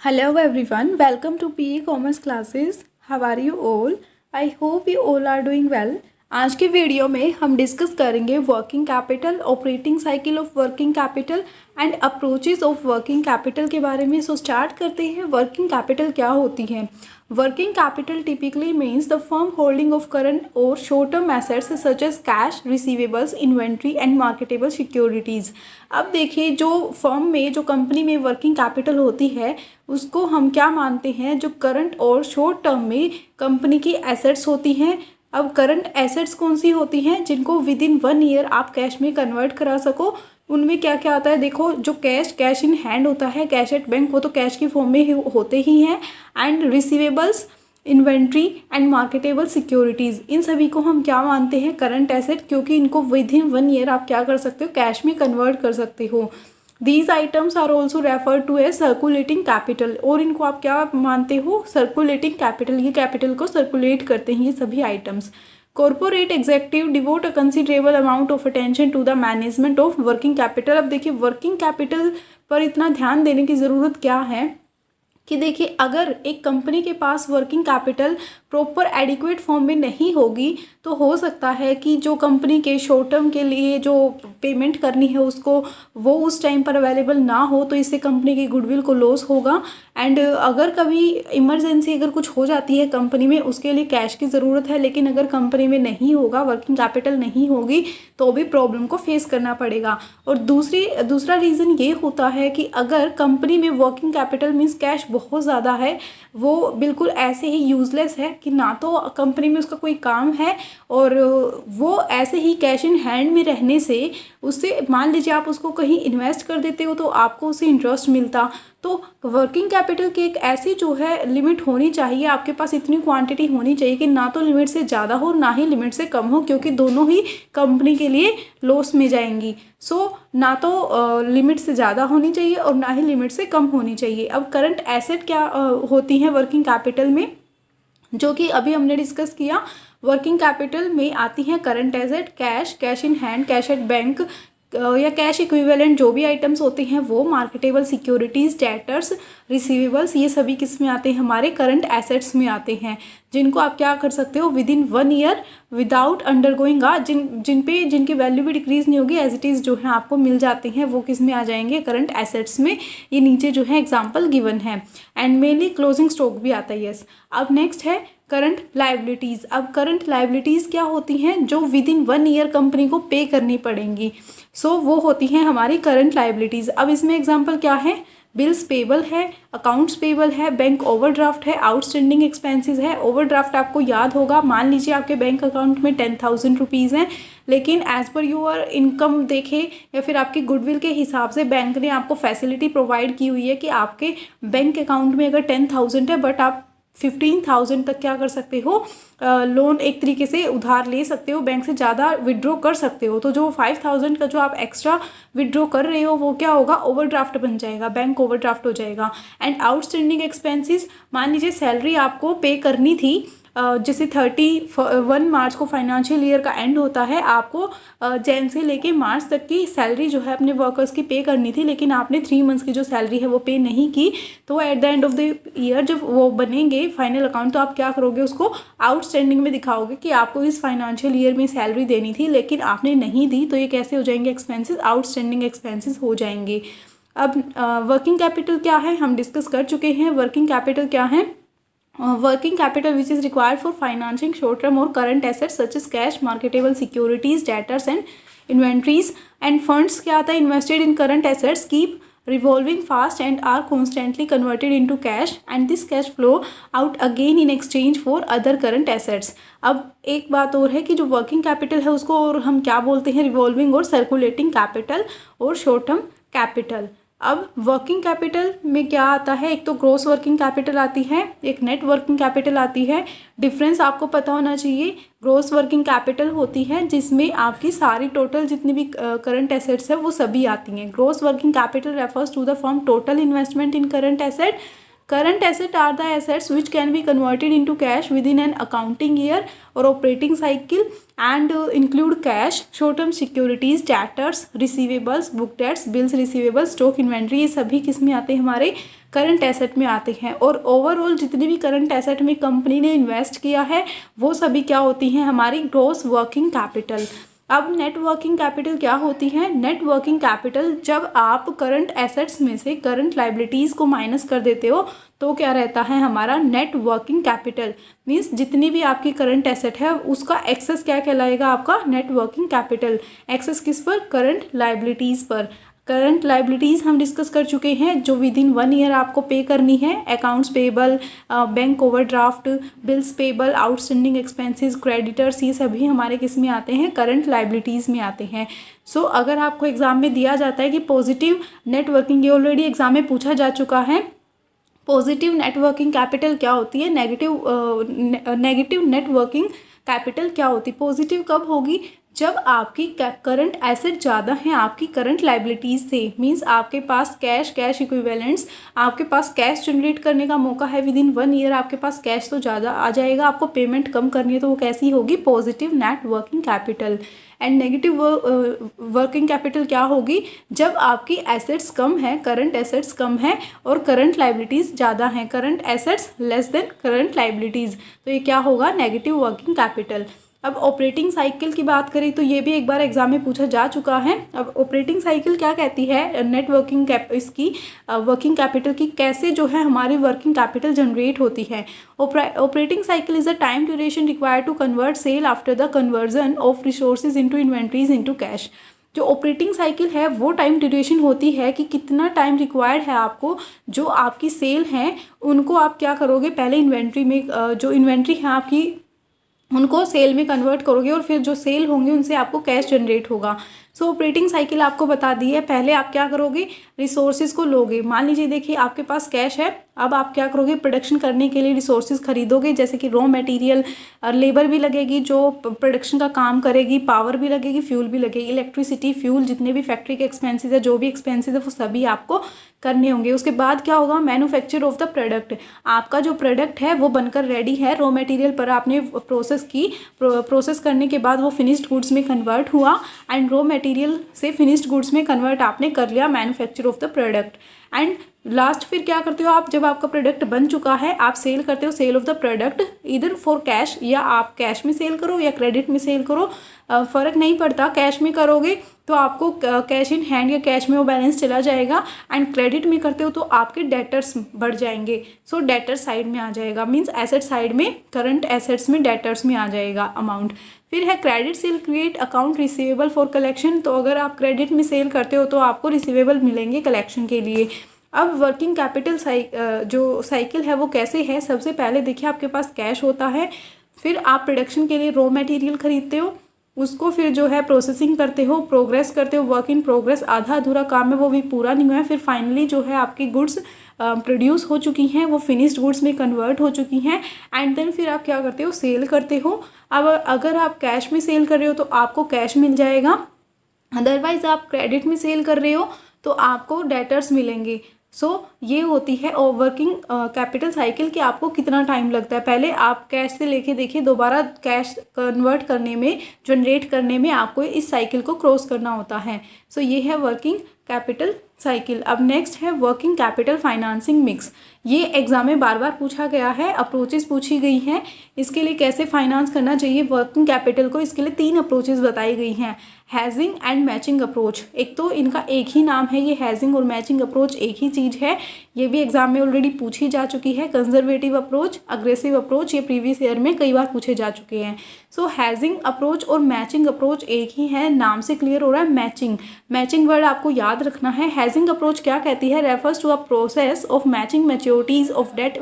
Hello everyone, welcome to PE Commerce classes. How are you all? I hope you all are doing well. आज के video में हम discuss करेंगे working capital, operating cycle of working capital and approaches of working capital के बारे में। So start करते हैं। वर्किंग कैपिटल क्या होती है? Working capital typically means the firm holding of current और short term assets such as cash, receivables, inventory and marketable securities. अब देखिए, जो फर्म में, जो कंपनी में वर्किंग कैपिटल होती है उसको हम क्या मानते हैं? जो करंट और शॉर्ट टर्म में कंपनी की एसेट्स होती हैं। अब करंट एसेट्स कौन सी होती हैं? जिनको विद इन 1 ईयर आप कैश में कन्वर्ट करा सको। उनमें क्या क्या आता है? देखो, जो कैश इन हैंड होता है, कैश एट बैंक, वो तो कैश की फॉर्म में होते ही हैं। And receivables, inventory and marketable securities, इन सभी को हम क्या मानते हैं? करंट एसेट, क्योंकि इनको विद इन 1 ईयर आप क्या कर सकते हो? कैश में कन्वर्ट कर सकते हो। These items are also refer to as circulating capital, और इनको आप क्या मानते हो? Circulating capital. ये कैपिटल को सर्कुलेट करते हैं ये सभी items. Corporate executive devote a considerable amount of attention to the management of working capital. अब देखिए, वर्किंग कैपिटल पर इतना ध्यान देने की ज़रूरत क्या है कि देखिए, अगर एक कंपनी के पास working capital proper adequate form में नहीं होगी तो हो सकता है कि जो कंपनी के शॉर्ट टर्म के लिए जो पेमेंट करनी है उसको वो उस टाइम पर अवेलेबल ना हो, तो इससे कंपनी की गुडविल को लॉस होगा। एंड अगर कभी इमरजेंसी अगर कुछ हो जाती है कंपनी में, उसके लिए कैश की ज़रूरत है, लेकिन अगर कंपनी में नहीं होगा, वर्किंग कैपिटल नहीं होगी, तो भी प्रॉब्लम को फेस करना पड़ेगा। और दूसरा रीज़न ये होता है कि अगर कंपनी में वर्किंग कैपिटल मीन्स कैश बहुत ज़्यादा है, वो बिल्कुल ऐसे ही यूज़लेस है कि ना तो कंपनी में उसका कोई काम है, और वो ऐसे ही कैश इन हैंड में रहने से उससे, मान लीजिए आप उसको कहीं इन्वेस्ट कर देते हो तो आपको उससे इंटरेस्ट मिलता। तो वर्किंग कैपिटल की एक ऐसी जो है लिमिट होनी चाहिए, आपके पास इतनी क्वांटिटी होनी चाहिए कि ना तो लिमिट से ज़्यादा हो ना ही लिमिट से कम हो, क्योंकि दोनों ही कंपनी के लिए लॉस में जाएंगी। सो ना तो लिमिट से ज़्यादा होनी चाहिए और ना ही लिमिट से कम होनी चाहिए। अब करंट एसेट क्या होती हैं वर्किंग कैपिटल में, जो कि अभी हमने डिस्कस किया। वर्किंग कैपिटल में आती हैं current asset, cash, cash in hand, cash at bank या कैश इक्विवेलेंट जो भी आइटम्स होते हैं वो, मार्केटेबल सिक्योरिटीज़, डेटर्स, रिसीवेबल्स, ये सभी किस में आते हैं? हमारे करंट एसेट्स में आते हैं, जिनको आप क्या कर सकते हो? With in 1 year without undergoing जिनकी वैल्यू भी डिक्रीज नहीं होगी, एज इट इज़ जो है आपको मिल जाते हैं, वो किस में आ जाएंगे? करंट एसेट्स में। ये नीचे जो है एग्जाम्पल गिवन है। एंड मेनली क्लोजिंग स्टॉक भी आता है। यस। अब नेक्स्ट है करंट लाइबिलिटीज़। अब करंट लाइबिलिटीज़ क्या होती हैं? जो विद इन 1 ईयर कंपनी को पे करनी पड़ेंगी। सो वो होती हैं हमारी करंट लाइबिलिटीज़। अब इसमें एग्जांपल क्या है? बिल्स पेबल है, अकाउंट्स पेबल है, बैंक ओवरड्राफ्ट है, आउटस्टैंडिंग एक्सपेंसेस है। ओवरड्राफ्ट आपको याद होगा, मान लीजिए आपके बैंक अकाउंट में 10,000 रुपीज़ हैं, लेकिन एज़ पर यूर इनकम देखे या फिर आपकी गुडविल के हिसाब से बैंक ने आपको फैसिलिटी प्रोवाइड की हुई है कि आपके बैंक अकाउंट में अगर 10,000 है, बट आप 15,000 तक क्या कर सकते हो? लोन एक तरीके से उधार ले सकते हो, बैंक से ज़्यादा विड्रॉ कर सकते हो। तो जो 5,000 का जो आप एक्स्ट्रा विड्रॉ कर रहे हो वो क्या होगा? ओवरड्राफ्ट बन जाएगा, बैंक ओवरड्राफ्ट हो जाएगा। एंड आउटस्टैंडिंग एक्सपेंसेस, मान लीजिए सैलरी आपको पे करनी थी, जैसे 31 मार्च को फाइनेंशियल ईयर का एंड होता है, आपको जैन से लेके मार्च तक की सैलरी जो है अपने वर्कर्स की पे करनी थी, लेकिन आपने 3 मंथ्स की जो सैलरी है वो पे नहीं की। तो at the end of the year जब वो बनेंगे फाइनल अकाउंट, तो आप क्या करोगे? उसको आउटस्टैंडिंग में दिखाओगे कि आपको इस फाइनेंशियल ईयर में सैलरी देनी थी लेकिन आपने नहीं दी, तो ये कैसे हो जाएंगे? एक्सपेंसेस, आउटस्टैंडिंग एक्सपेंसेस हो जाएंगे। अब वर्किंग कैपिटल क्या है हम डिस्कस कर चुके हैं। वर्किंग कैपिटल क्या है? Working capital which is required for financing short term और current assets such as cash, marketable securities, debtors and inventories. And funds क्या आता है? Invested in current assets keep revolving fast and are constantly converted into cash and this cash flow out again in exchange for other current assets। अब एक बात और है कि जो वर्किंग कैपिटल है उसको और हम क्या बोलते हैं? रिवॉल्विंग और सर्कुलेटिंग कैपिटल और शॉर्ट टर्म कैपिटल। अब वर्किंग कैपिटल में क्या आता है? एक तो ग्रॉस वर्किंग कैपिटल आती है, एक नेट वर्किंग कैपिटल आती है। डिफरेंस आपको पता होना चाहिए। ग्रॉस वर्किंग कैपिटल होती है जिसमें आपकी सारी टोटल जितनी भी करंट एसेट्स है वो सभी आती हैं। Gross working capital refers to the firm total investment in current asset. Current assets are the assets which can be converted into cash within an accounting year or operating cycle and include cash, short-term securities, debtors, receivables, book debts, bills, receivables, stock inventory। ये सभी किस में आते हैं? हमारे current asset में आते हैं। और ओवरऑल जितनी भी करंट एसेट में कंपनी ने इन्वेस्ट किया है वो सभी क्या होती हैं, हमारी ग्रॉस वर्किंग कैपिटल। अब नेट वर्किंग कैपिटल क्या होती है? नेट वर्किंग कैपिटल जब आप करंट एसेट्स में से करंट लाइबिलिटीज़ को माइनस कर देते हो तो क्या रहता है हमारा नेट वर्किंग कैपिटल। मीन्स जितनी भी आपकी करंट एसेट है उसका एक्सेस क्या कहलाएगा, आपका नेट वर्किंग कैपिटल। एक्सेस किस पर? करंट लाइबिलिटीज़ पर। करंट लाइबिलिटीज़ हम डिस्कस कर चुके हैं जो विद इन 1 ईयर आपको पे करनी है। Accounts payable, bank overdraft, bills payable, outstanding expenses, creditors, ये सभी हमारे किस में आते हैं? करंट लाइबिलिटीज़ में आते हैं। सो अगर आपको एग्जाम में दिया जाता है कि पॉजिटिव नेट वर्किंग, ये ऑलरेडी एग्जाम में पूछा जा चुका है, पॉजिटिव नेट वर्किंग कैपिटल क्या होती है, नेगेटिव नेट वर्किंग कैपिटल क्या होती है। पॉजिटिव कब होगी? जब आपकी करंट एसेट ज़्यादा है आपकी करंट लाइबिलिटीज़ से। मींस आपके पास कैश इक्विवेलेंट्स, आपके पास कैश जनरेट करने का मौका है विद इन 1 ईयर, आपके पास कैश तो ज़्यादा आ जाएगा, आपको पेमेंट कम करनी है तो वो कैसी होगी? Positive net working capital. And negative working capital क्या होगी? जब आपकी एसेट्स कम है, करंट एसेट्स कम है और करंट लाइबिलिटीज़ ज़्यादा हैं, current assets less than current liabilities, तो ये क्या होगा? Negative working capital. अब ऑपरेटिंग साइकिल की बात करें तो ये भी एक बार एग्जाम में पूछा जा चुका है। अब ऑपरेटिंग साइकिल क्या कहती है? नेट वर्किंग इसकी वर्किंग कैपिटल की कैसे जो है हमारी वर्किंग कैपिटल जनरेट होती है। Operating cycle is the time duration required to convert sale after the conversion of resources into inventories into cash. जो ऑपरेटिंग साइकिल है वो टाइम ड्यूरेशन होती है कि कितना टाइम रिक्वायर्ड है आपको, जो आपकी सेल है उनको आप क्या करोगे, पहले इन्वेंट्री में जो इन्वेंट्री है आपकी उनको सेल में कन्वर्ट करोगे और फिर जो सेल होंगे उनसे आपको कैश जनरेट होगा। सो ऑपरेटिंग साइकिल आपको बता दी है। पहले आप क्या करोगे? रिसोर्सेज को लोगे। मान लीजिए देखिए आपके पास कैश है, अब आप क्या करोगे? प्रोडक्शन करने के लिए रिसोर्सेज खरीदोगे, जैसे कि रॉ मटेरियल, लेबर भी लगेगी जो प्रोडक्शन का काम करेगी, पावर भी लगेगी, फ्यूल भी लगेगी, इलेक्ट्रिसिटी, फ्यूल, जितने भी फैक्ट्री के एक्सपेंसेस है, जो भी एक्सपेंसेस है वो सभी आपको करने होंगे। उसके बाद क्या होगा? Manufacture of the product. आपका जो प्रोडक्ट है वो बनकर रेडी है, रॉ मटेरियल पर आपने प्रोसेस की, प्रोसेस करने के बाद वो फिनिश्ड गुड्स में कन्वर्ट हुआ एंड रॉ मटेरियल से फिनिश्ड गुड्स में कन्वर्ट आपने कर लिया, manufacture of the product. And last फिर क्या करते हो आप? जब आपका प्रोडक्ट बन चुका है आप सेल करते हो, सेल ऑफ द प्रोडक्ट इधर फॉर कैश, या आप कैश में सेल करो या क्रेडिट में सेल करो, फ़र्क नहीं पड़ता। कैश में करोगे तो आपको कैश इन हैंड या कैश में वो बैलेंस चला जाएगा, एंड क्रेडिट में करते हो तो आपके डेटर्स बढ़ जाएंगे। सो डेटर साइड में आ जाएगा, मीन्स एसेट साइड में, करंट एसेट्स में डेटर्स में आ जाएगा अमाउंट। फिर है credit sale create account receivable for collection. तो अगर आप क्रेडिट में सेल करते हो तो आपको रिसीवेबल मिलेंगे कलेक्शन के लिए। अब वर्किंग कैपिटल जो साइकिल है वो कैसे है? सबसे पहले देखिए आपके पास कैश होता है, फिर आप प्रोडक्शन के लिए रॉ मटेरियल खरीदते हो, उसको फिर जो है प्रोसेसिंग करते हो, प्रोग्रेस करते हो, वर्क इन प्रोग्रेस, आधा अधूरा काम है वो भी पूरा नहीं हुआ है, फिर फाइनली जो है आपकी गुड्स प्रोड्यूस हो चुकी हैं, वो फिनिश्ड गुड्स में कन्वर्ट हो चुकी हैं, एंड देन फिर आप क्या करते हो? सेल करते हो। अब अगर आप कैश में सेल कर रहे हो तो आपको कैश मिल जाएगा, अदरवाइज आप क्रेडिट में सेल कर रहे हो तो आपको डेटर्स मिलेंगे। सो ये होती है वर्किंग कैपिटल साइकिल कि आपको कितना टाइम लगता है। पहले आप कैश से लेके देखिए, दोबारा कैश कन्वर्ट करने में, जनरेट करने में आपको इस साइकिल को क्रॉस करना होता है। सो ये है वर्किंग कैपिटल साइकिल। अब नेक्स्ट है वर्किंग कैपिटल फाइनेंसिंग मिक्स। ये एग्जाम में बार बार पूछा गया है, अप्रोचेस पूछी गई हैं इसके लिए कैसे फाइनेंस करना चाहिए वर्किंग कैपिटल को। इसके लिए 3 अप्रोचेस बताई गई हैं, हैजिंग एंड मैचिंग अप्रोच। एक तो इनका एक ही नाम है, ये हैजिंग और मैचिंग अप्रोच एक ही चीज़ है। ये भी एग्जाम में ऑलरेडी पूछी जा चुकी है। कंजर्वेटिव अप्रोच, अग्रेसिव अप्रोच, ये प्रीवियस ईयर में कई बार पूछे जा चुके हैं। सो हैजिंग अप्रोच और मैचिंग अप्रोच एक ही है, नाम से क्लियर हो रहा है। मैचिंग वर्ड आपको याद रखना है। हैजिंग अप्रोच क्या कहती है? Refers to a process of matching maturities of debt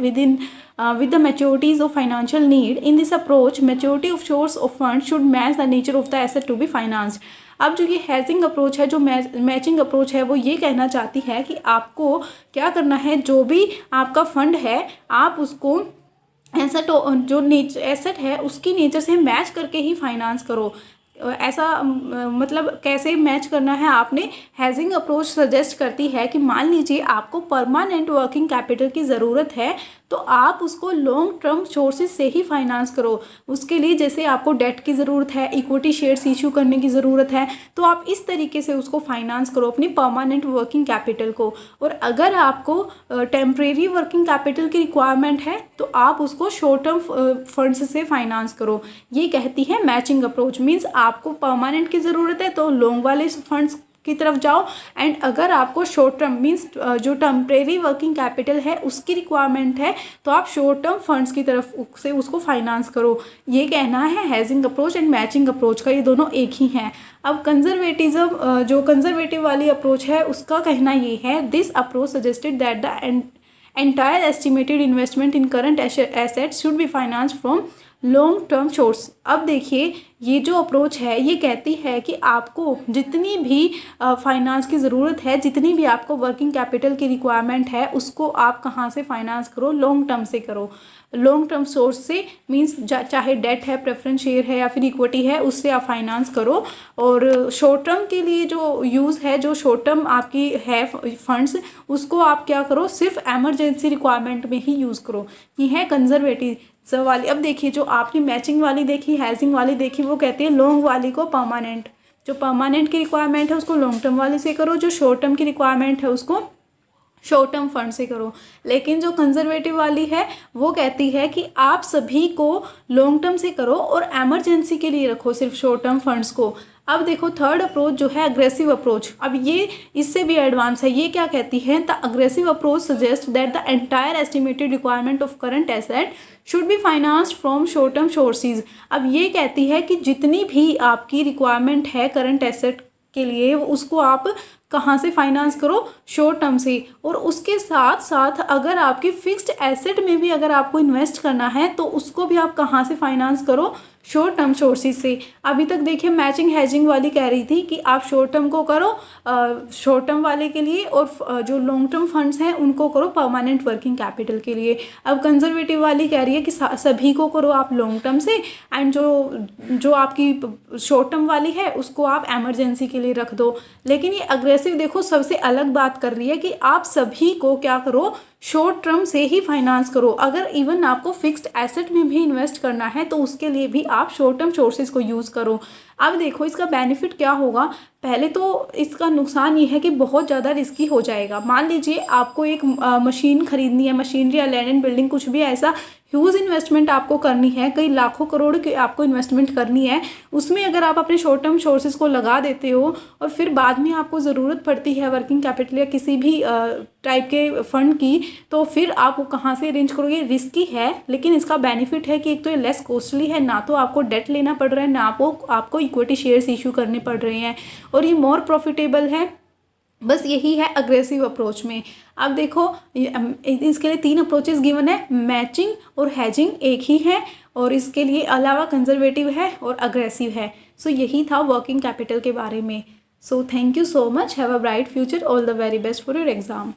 with the maturities of financial need. In this approach, maturity of source of funds should match the nature of the asset to be financed. अब जो ये hedging approach है, जो matching approach है, वो ये कहना चाहती है कि आपको क्या करना है, जो भी आपका फंड है आप उसको एसेट, जो एसेट है उसकी नेचर से मैच करके ही फाइनेंस करो। ऐसा मतलब कैसे मैच करना है आपने? हैजिंग अप्रोच सजेस्ट करती है कि मान लीजिए आपको परमानेंट वर्किंग कैपिटल की ज़रूरत है, तो आप उसको लॉन्ग टर्म सोर्सेज से ही फाइनेंस करो। उसके लिए जैसे आपको डेट की ज़रूरत है, इक्विटी शेयर्स इशू करने की ज़रूरत है, तो आप इस तरीके से उसको फाइनेंस करो अपनी परमानेंट वर्किंग कैपिटल को। और अगर आपको टेम्परेरी वर्किंग कैपिटल की रिक्वायरमेंट है तो आप उसको शॉर्ट टर्म फंड्स से फाइनेंस करो। ये कहती है मैचिंग अप्रोच। मीन्स आपको परमानेंट की ज़रूरत है तो लॉन्ग वाले फंड्स की तरफ जाओ, एंड अगर आपको शॉर्ट टर्म मीन्स जो टेम्परेरी वर्किंग कैपिटल है उसकी रिक्वायरमेंट है तो आप शॉर्ट टर्म फंड्स की तरफ से उसको फाइनेंस करो। ये कहना है hedging approach and matching approach का, ये दोनों एक ही हैं। अब कंजर्वेटिज्म जो कंजर्वेटिव वाली अप्रोच है उसका कहना ये है, this approach suggested that the entire estimated investment in current assets should be financed from long term source. अब देखिए ये जो अप्रोच है ये कहती है कि आपको जितनी भी फाइनेंस की ज़रूरत है, जितनी भी आपको वर्किंग कैपिटल की रिक्वायरमेंट है, उसको आप कहाँ से फाइनेंस करो, लॉन्ग टर्म से करो। लॉन्ग टर्म सोर्स से मीन्स चाहे डेट है, प्रेफरेंस शेयर है या फिर इक्विटी है, उससे आप फाइनेंस करो। और शॉर्ट टर्म के लिए जो यूज़ है, जो शॉर्ट टर्म आपकी है फंड्स, उसको आप क्या करो, सिर्फ एमरजेंसी रिक्वायरमेंट में ही यूज़ करो। ये है कंजर्वेटिव वाली। अब देखिए जो आपने मैचिंग वाली देखी, हैजिंग वाली देखी, वो कहती है लॉन्ग वाली को परमानेंट, जो परमानेंट की रिक्वायरमेंट है उसको लॉन्ग टर्म वाले से करो, जो शॉर्ट टर्म की रिक्वायरमेंट है उसको शॉर्ट टर्म फंड से करो। लेकिन जो कंजर्वेटिव वाली है वो कहती है कि आप सभी को लॉन्ग टर्म से करो और एमरजेंसी के लिए रखो सिर्फ शॉर्ट टर्म फंड्स को। अब देखो थर्ड अप्रोच जो है अग्रेसिव अप्रोच। अब ये इससे भी एडवांस है। ये क्या कहती है, the aggressive approach suggest that the entire estimated requirement of current asset should be financed from short term sources. अब ये कहती है कि जितनी भी आपकी रिक्वायरमेंट है करंट एसेट के लिए उसको आप कहाँ से फाइनेंस करो, शॉर्ट टर्म से। और उसके साथ साथ अगर आपकी फिक्स्ड एसेट में भी अगर आपको इन्वेस्ट करना है तो उसको भी आप कहाँ से फाइनेंस करो, शॉर्ट टर्म सोर्सेज से। अभी तक देखिए मैचिंग हेजिंग वाली कह रही थी कि आप शॉर्ट टर्म को करो शॉर्ट टर्म वाले के लिए, और जो लॉन्ग टर्म फंड्स हैं उनको करो परमानेंट वर्किंग कैपिटल के लिए। अब कंजर्वेटिव वाली कह रही है कि सभी को करो आप लॉन्ग टर्म से, एंड जो आपकी शॉर्ट टर्म वाली है उसको आप एमरजेंसी के लिए रख दो। लेकिन ये अग्रेसिव देखो सबसे अलग बात कर रही है कि आप सभी को क्या करो, शॉर्ट टर्म से ही फाइनेंस करो। अगर इवन आपको फिक्स्ड एसेट में भी इन्वेस्ट करना है तो उसके लिए भी आप शॉर्ट टर्म सोर्सेज को यूज़ करो। अब देखो इसका बेनिफिट क्या होगा। पहले तो इसका नुकसान ये है कि बहुत ज़्यादा रिस्की हो जाएगा। मान लीजिए आपको एक मशीन खरीदनी है, मशीनरी या लैंड एंड बिल्डिंग, कुछ भी ऐसा ह्यूज इन्वेस्टमेंट आपको करनी है, कई लाखों करोड़ की आपको इन्वेस्टमेंट करनी है, उसमें अगर आप अपने शॉर्ट टर्म सोर्सेज को लगा देते हो और फिर बाद में आपको ज़रूरत पड़ती है वर्किंग कैपिटल या किसी भी टाइप के फंड की, तो फिर आप वो कहाँ से अरेंज करोगे। रिस्की है, लेकिन इसका बेनिफिट है कि एक तो ये लेस कॉस्टली है, ना तो आपको डेट लेना पड़ रहा है, ना आपको इक्विटी शेयर्स इशू करने पड़ रहे हैं, और ये मोर प्रॉफिटेबल है। बस यही है अग्रेसिव अप्रोच में। अब देखो इसके लिए 3 अप्रोचेस गिवन है, मैचिंग और हैजिंग एक ही है, और इसके लिए अलावा कंजर्वेटिव है और अग्रेसिव है। सो यही था वर्किंग कैपिटल के बारे में। So thank you so much, have a bright future, all the very best for your exam.